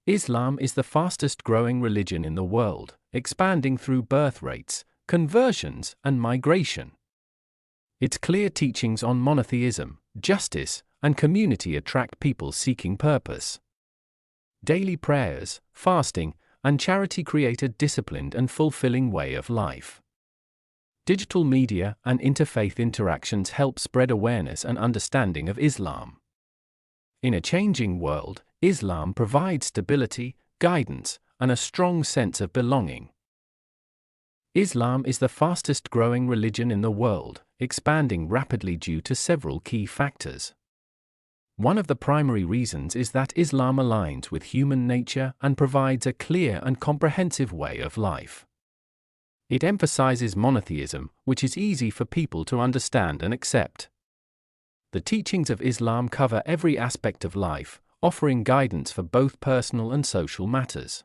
Islam is the fastest growing religion in the world, expanding through birth rates, conversions, and migration. Its clear teachings on monotheism, justice, and community attract people seeking purpose. Daily prayers, fasting, and charity create a disciplined and fulfilling way of life. Digital media and interfaith interactions help spread awareness and understanding of Islam. In a changing world, Islam provides stability, guidance, and a strong sense of belonging. Islam is the fastest growing religion in the world, expanding rapidly due to several key factors. One of the primary reasons is that Islam aligns with human nature and provides a clear and comprehensive way of life. It emphasizes monotheism, which is easy for people to understand and accept. The teachings of Islam cover every aspect of life, offering guidance for both personal and social matters.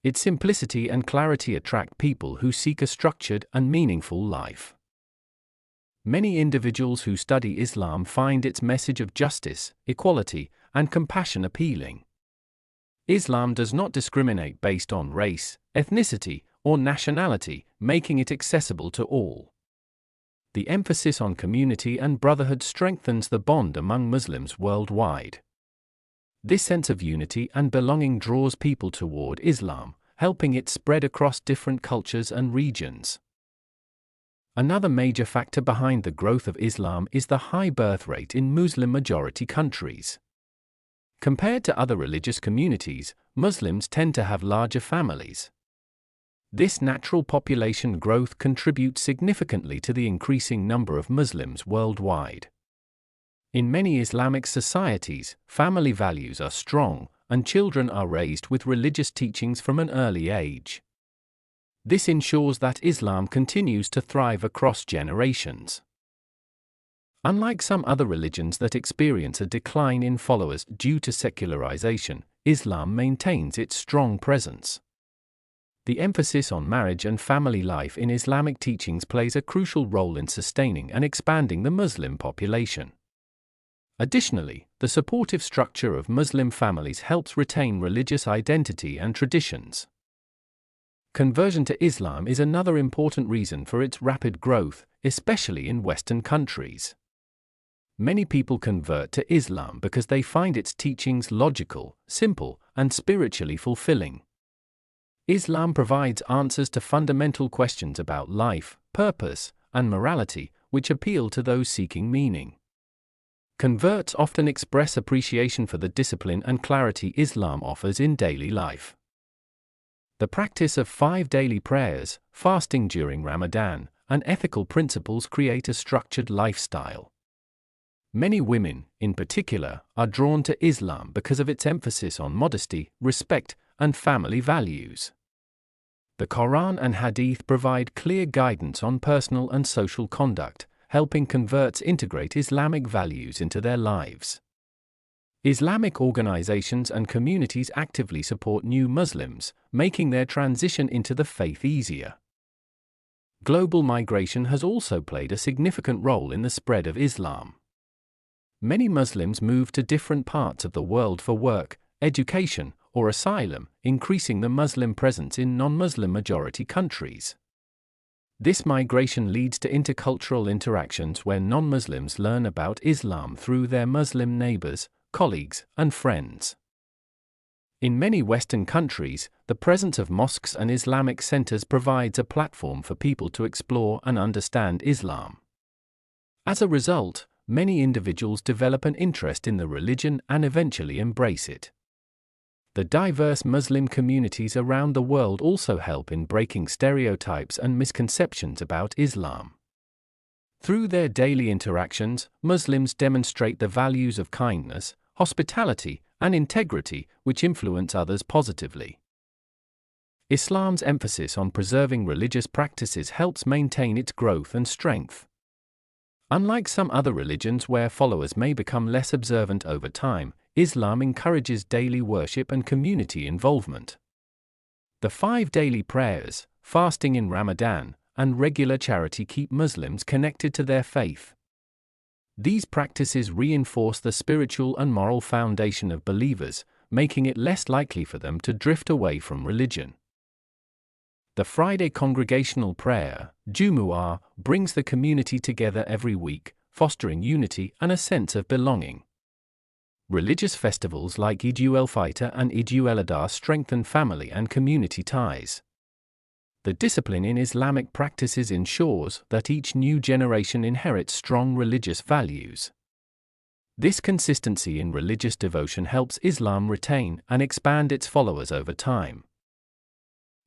Its simplicity and clarity attract people who seek a structured and meaningful life. Many individuals who study Islam find its message of justice, equality, and compassion appealing. Islam does not discriminate based on race, ethnicity, or nationality, making it accessible to all. The emphasis on community and brotherhood strengthens the bond among Muslims worldwide. This sense of unity and belonging draws people toward Islam, helping it spread across different cultures and regions. Another major factor behind the growth of Islam is the high birth rate in Muslim-majority countries. Compared to other religious communities, Muslims tend to have larger families. This natural population growth contributes significantly to the increasing number of Muslims worldwide. In many Islamic societies, family values are strong, and children are raised with religious teachings from an early age. This ensures that Islam continues to thrive across generations. Unlike some other religions that experience a decline in followers due to secularization, Islam maintains its strong presence. The emphasis on marriage and family life in Islamic teachings plays a crucial role in sustaining and expanding the Muslim population. Additionally, the supportive structure of Muslim families helps retain religious identity and traditions. Conversion to Islam is another important reason for its rapid growth, especially in Western countries. Many people convert to Islam because they find its teachings logical, simple, and spiritually fulfilling. Islam provides answers to fundamental questions about life, purpose, and morality, which appeal to those seeking meaning. Converts often express appreciation for the discipline and clarity Islam offers in daily life. The practice of 5 daily prayers, fasting during Ramadan, and ethical principles create a structured lifestyle. Many women, in particular, are drawn to Islam because of its emphasis on modesty, respect, and family values. The Quran and Hadith provide clear guidance on personal and social conduct, helping converts integrate Islamic values into their lives. Islamic organizations and communities actively support new Muslims, making their transition into the faith easier. Global migration has also played a significant role in the spread of Islam. Many Muslims move to different parts of the world for work, education, or asylum, increasing the Muslim presence in non-Muslim majority countries. This migration leads to intercultural interactions where non-Muslims learn about Islam through their Muslim neighbors, colleagues, and friends. In many Western countries, the presence of mosques and Islamic centers provides a platform for people to explore and understand Islam. As a result, many individuals develop an interest in the religion and eventually embrace it. The diverse Muslim communities around the world also help in breaking stereotypes and misconceptions about Islam. Through their daily interactions, Muslims demonstrate the values of kindness, hospitality, and integrity, which influence others positively. Islam's emphasis on preserving religious practices helps maintain its growth and strength. Unlike some other religions where followers may become less observant over time, Islam encourages daily worship and community involvement. The 5 daily prayers, fasting in Ramadan, and regular charity keep Muslims connected to their faith. These practices reinforce the spiritual and moral foundation of believers, making it less likely for them to drift away from religion. The Friday congregational prayer, Jumu'ah, brings the community together every week, fostering unity and a sense of belonging. Religious festivals like Eid al-Fitr and Eid al-Adha strengthen family and community ties. The discipline in Islamic practices ensures that each new generation inherits strong religious values. This consistency in religious devotion helps Islam retain and expand its followers over time.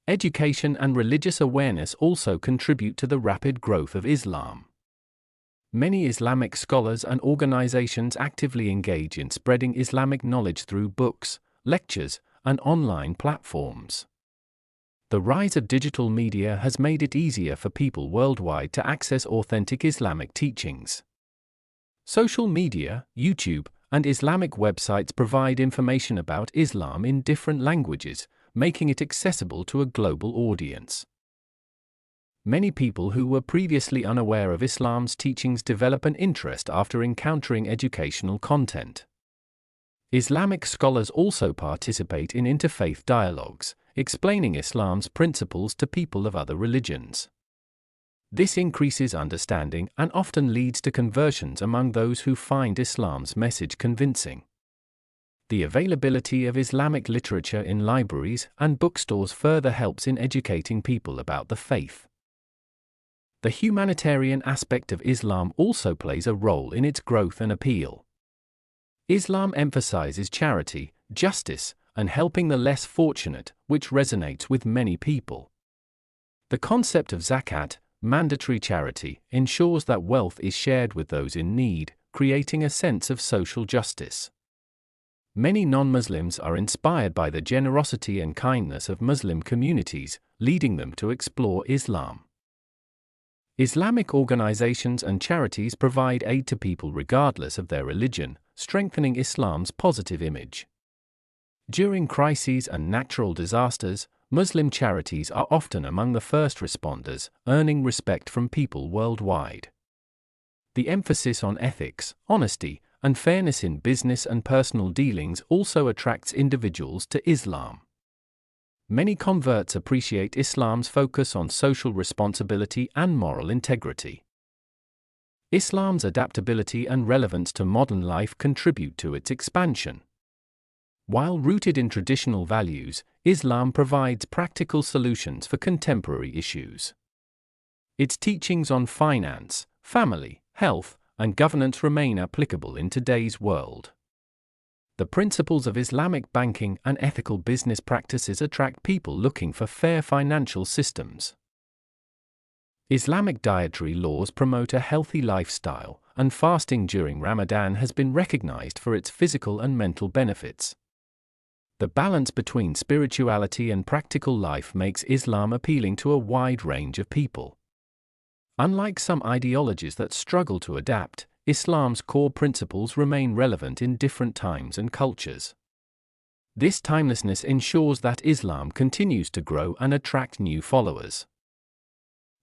Education and religious awareness also contribute to the rapid growth of Islam. Many Islamic scholars and organizations actively engage in spreading Islamic knowledge through books, lectures, and online platforms. The rise of digital media has made it easier for people worldwide to access authentic Islamic teachings. Social media, YouTube, and Islamic websites provide information about Islam in different languages, making it accessible to a global audience. Many people who were previously unaware of Islam's teachings develop an interest after encountering educational content. Islamic scholars also participate in interfaith dialogues, explaining Islam's principles to people of other religions. This increases understanding and often leads to conversions among those who find Islam's message convincing. The availability of Islamic literature in libraries and bookstores further helps in educating people about the faith. The humanitarian aspect of Islam also plays a role in its growth and appeal. Islam emphasizes charity, justice, and helping the less fortunate, which resonates with many people. The concept of zakat, mandatory charity, ensures that wealth is shared with those in need, creating a sense of social justice. Many non-Muslims are inspired by the generosity and kindness of Muslim communities, leading them to explore Islam. Islamic organizations and charities provide aid to people regardless of their religion, strengthening Islam's positive image. During crises and natural disasters, Muslim charities are often among the first responders, earning respect from people worldwide. The emphasis on ethics, honesty, and fairness in business and personal dealings also attracts individuals to Islam. Many converts appreciate Islam's focus on social responsibility and moral integrity. Islam's adaptability and relevance to modern life contribute to its expansion. While rooted in traditional values, Islam provides practical solutions for contemporary issues. Its teachings on finance, family, health, and governance remain applicable in today's world. The principles of Islamic banking and ethical business practices attract people looking for fair financial systems. Islamic dietary laws promote a healthy lifestyle, and fasting during Ramadan has been recognized for its physical and mental benefits. The balance between spirituality and practical life makes Islam appealing to a wide range of people. Unlike some ideologies that struggle to adapt, Islam's core principles remain relevant in different times and cultures. This timelessness ensures that Islam continues to grow and attract new followers.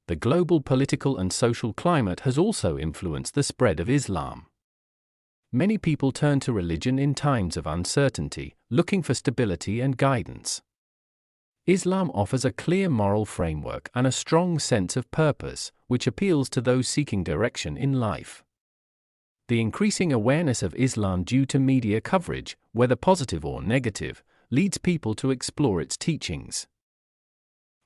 The global political and social climate has also influenced the spread of Islam. Many people turn to religion in times of uncertainty, looking for stability and guidance. Islam offers a clear moral framework and a strong sense of purpose, which appeals to those seeking direction in life. The increasing awareness of Islam due to media coverage, whether positive or negative, leads people to explore its teachings.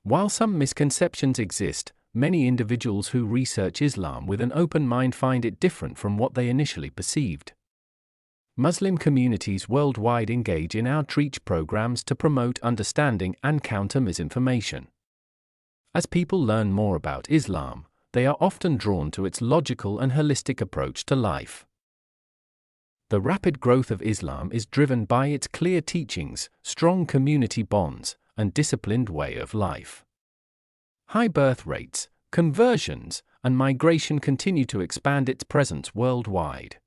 While some misconceptions exist, many individuals who research Islam with an open mind find it different from what they initially perceived. Muslim communities worldwide engage in outreach programs to promote understanding and counter misinformation. As people learn more about Islam, they are often drawn to its logical and holistic approach to life. The rapid growth of Islam is driven by its clear teachings, strong community bonds, and disciplined way of life. High birth rates, conversions, and migration continue to expand its presence worldwide.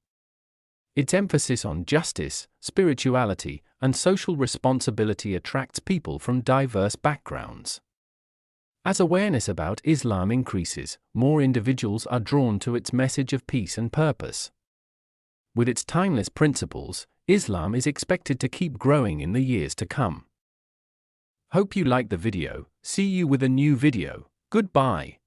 Its emphasis on justice, spirituality, and social responsibility attracts people from diverse backgrounds. As awareness about Islam increases, more individuals are drawn to its message of peace and purpose. With its timeless principles, Islam is expected to keep growing in the years to come. Hope you liked the video. See you with a new video. Goodbye.